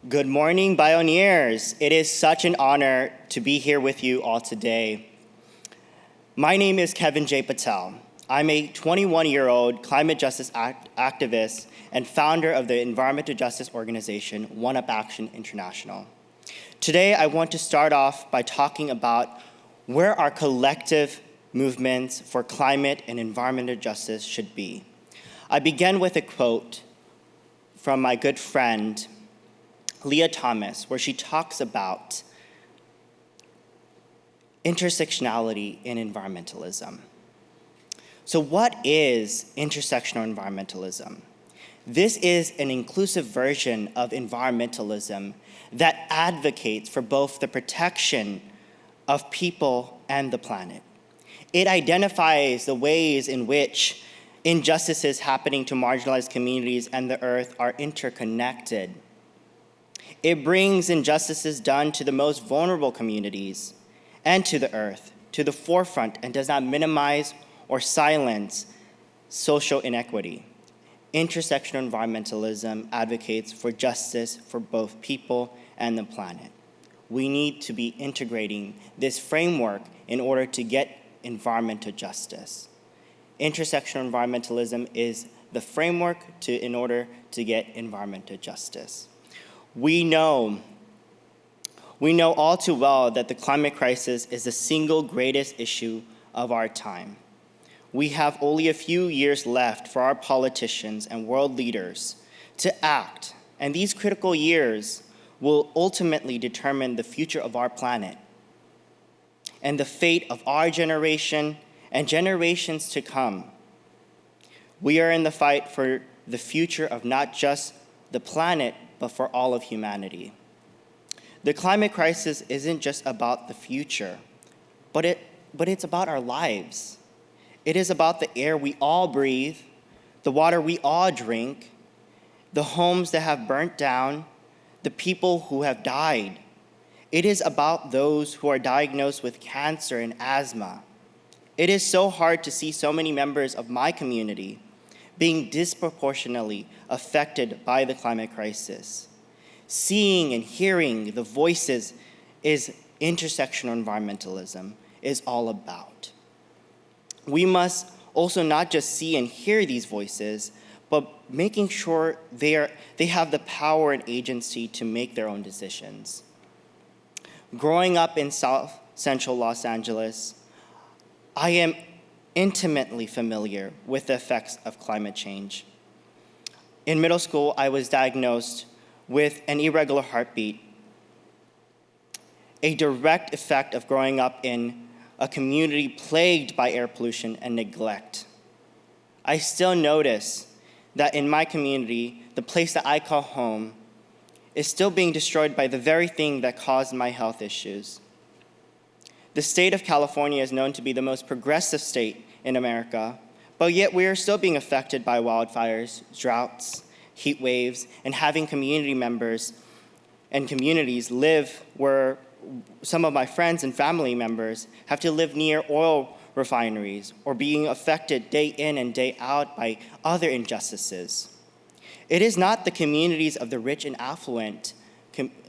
Good morning, Bioneers. It is such an honor to be here with you all today. My name is Kevin J. Patel. I'm a 21-year-old climate justice activist and founder of the environmental justice organization One Up Action International. Today, I want to start off by talking about where our collective movements for climate and environmental justice should be. I begin with a quote from my good friend, Leah Thomas, where she talks about intersectionality in environmentalism. So what is intersectional environmentalism? This is an inclusive version of environmentalism that advocates for both the protection of people and the planet. It identifies the ways in which injustices happening to marginalized communities and the earth are interconnected. It brings injustices done to the most vulnerable communities and to the earth to the forefront and does not minimize or silence social inequity. Intersectional environmentalism advocates for justice for both people and the planet. We need to be integrating this framework in order to get environmental justice. Intersectional environmentalism is the framework in order to get environmental justice. We know all too well that the climate crisis is the single greatest issue of our time. We have only a few years left for our politicians and world leaders to act, and these critical years will ultimately determine the future of our planet and the fate of our generation and generations to come. We are in the fight for the future of not just the planet, but for all of humanity. The climate crisis isn't just about the future, but it's about our lives. It is about the air we all breathe, the water we all drink, the homes that have burnt down, the people who have died. It is about those who are diagnosed with cancer and asthma. It is so hard to see so many members of my community being disproportionately affected by the climate crisis. Seeing and hearing the voices is intersectional environmentalism is all about. We must also not just see and hear these voices, but making sure they have the power and agency to make their own decisions. Growing up in South Central Los Angeles, I am intimately familiar with the effects of climate change. In middle school, I was diagnosed with an irregular heartbeat, a direct effect of growing up in a community plagued by air pollution and neglect. I still notice that in my community, the place that I call home is still being destroyed by the very thing that caused my health issues. The state of California is known to be the most progressive state in America, but yet we are still being affected by wildfires, droughts, heat waves, and having community members and communities live where some of my friends and family members have to live near oil refineries or being affected day in and day out by other injustices. It is not the communities of the rich and affluent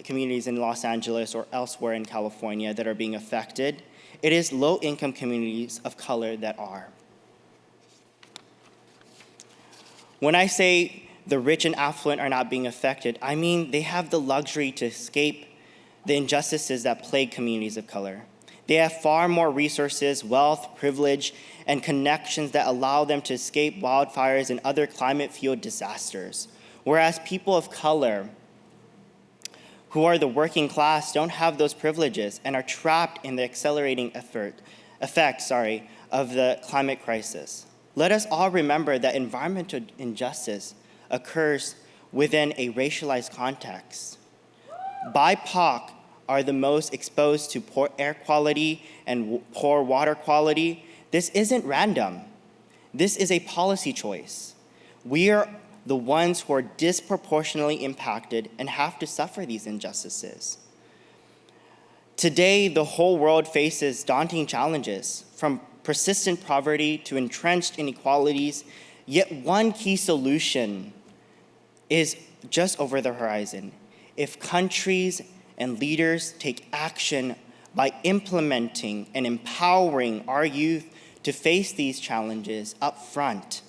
communities in Los Angeles or elsewhere in California that are being affected. It is low-income communities of color that are. When I say the rich and affluent are not being affected, I mean they have the luxury to escape the injustices that plague communities of color. They have far more resources, wealth, privilege, and connections that allow them to escape wildfires and other climate-fueled disasters. Whereas people of color who are the working class don't have those privileges and are trapped in the accelerating effects of the climate crisis. Let us all remember that environmental injustice occurs within a racialized context. BIPOC are the most exposed to poor air quality and poor water quality. This isn't random. This is a policy choice. We are the ones who are disproportionately impacted and have to suffer these injustices. Today, the whole world faces daunting challenges, from persistent poverty to entrenched inequalities, yet one key solution is just over the horizon. if countries and leaders take action by implementing and empowering our youth to face these challenges up front.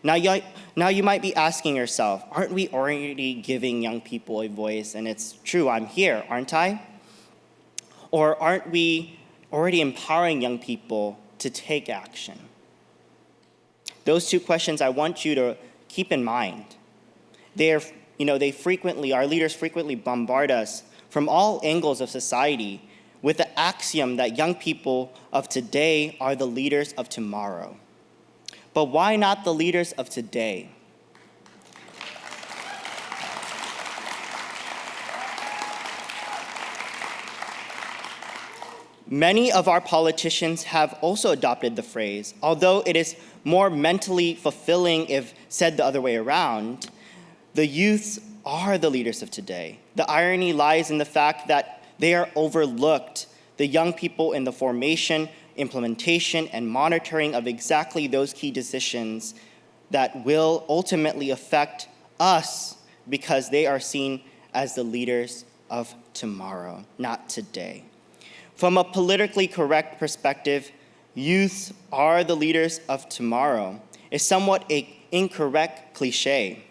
Now you might be asking yourself, aren't we already giving young people a voice? And it's true, I'm here, aren't I? Or aren't we already empowering young people to take action? Those two questions I want you to keep in mind. Our leaders frequently bombard us from all angles of society with the axiom that young people of today are the leaders of tomorrow. But why not the leaders of today? Many of our politicians have also adopted the phrase, although it is more mentally fulfilling if said the other way around. The youths are the leaders of today. The irony lies in the fact that they are overlooked, the young people in the formation, implementation, and monitoring of exactly those key decisions that will ultimately affect us because they are seen as the leaders of tomorrow, not today. From a politically correct perspective, youths are the leaders of tomorrow is somewhat an incorrect cliche.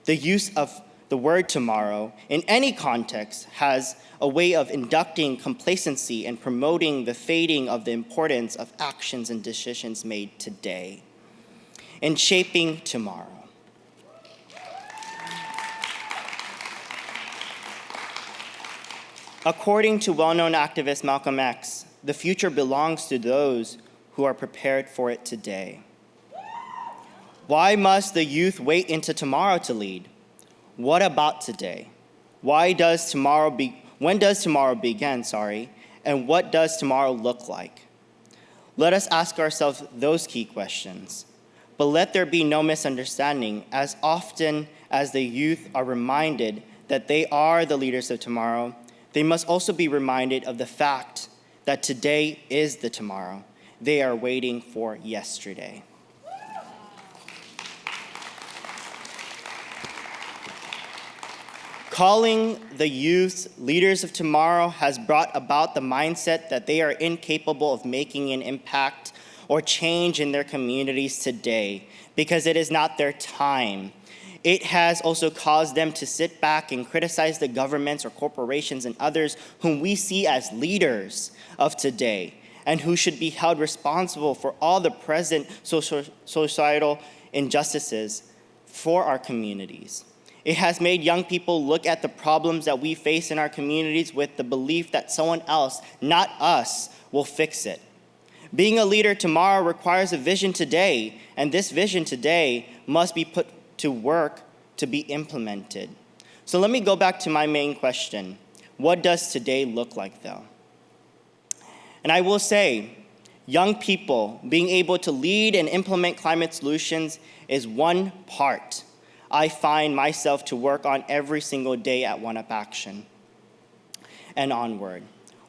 The use of the word tomorrow in any context has a way of inducting complacency and promoting the fading of the importance of actions and decisions made today in shaping tomorrow. According to well-known activist Malcolm X, the future belongs to those who are prepared for it today. Why must the youth wait into tomorrow to lead? What about today? When does tomorrow begin, and what does tomorrow look like? Let us ask ourselves those key questions. But let there be no misunderstanding, as often as the youth are reminded that they are the leaders of tomorrow, they must also be reminded of the fact that today is the tomorrow they are waiting for yesterday. Calling the youth leaders of tomorrow has brought about the mindset that they are incapable of making an impact or change in their communities today because it is not their time. It has also caused them to sit back and criticize the governments or corporations and others whom we see as leaders of today and who should be held responsible for all the present societal injustices for our communities. It has made young people look at the problems that we face in our communities with the belief that someone else, not us, will fix it. Being a leader tomorrow requires a vision today, and this vision today must be put to work to be implemented. So let me go back to my main question. What does today look like, though? And I will say, young people being able to lead and implement climate solutions is one part I find myself to work on every single day at One Up Action and onward.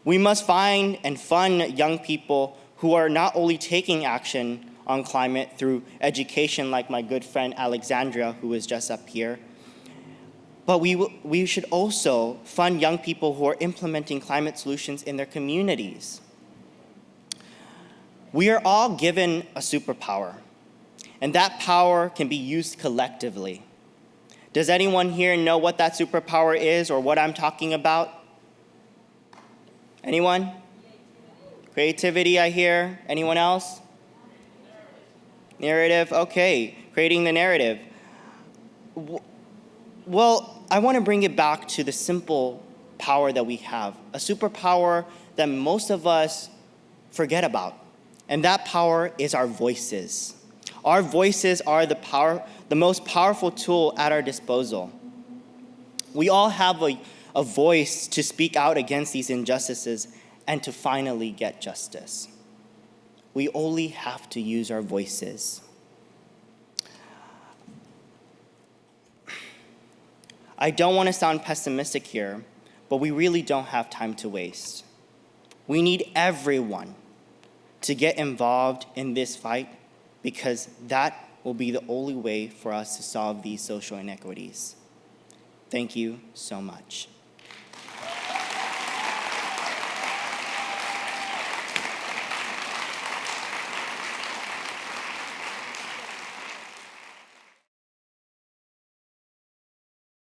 We must find and fund young people who are not only taking action on climate through education, like my good friend Alexandria, who is just up here, but we should also fund young people who are implementing climate solutions in their communities. We are all given a superpower, and that power can be used collectively. Does anyone here know what that superpower is or what I'm talking about? Anyone? Creativity, I hear. Anyone else? Narrative, okay. Creating the narrative. Well, I want to bring it back to the simple power that we have, a superpower that most of us forget about, and that power is our voices. Our voices are the most powerful tool at our disposal. We all have a voice to speak out against these injustices and to finally get justice. We only have to use our voices. I don't want to sound pessimistic here, but we really don't have time to waste. We need everyone to get involved in this fight because that will be the only way for us to solve these social inequities. Thank you so much.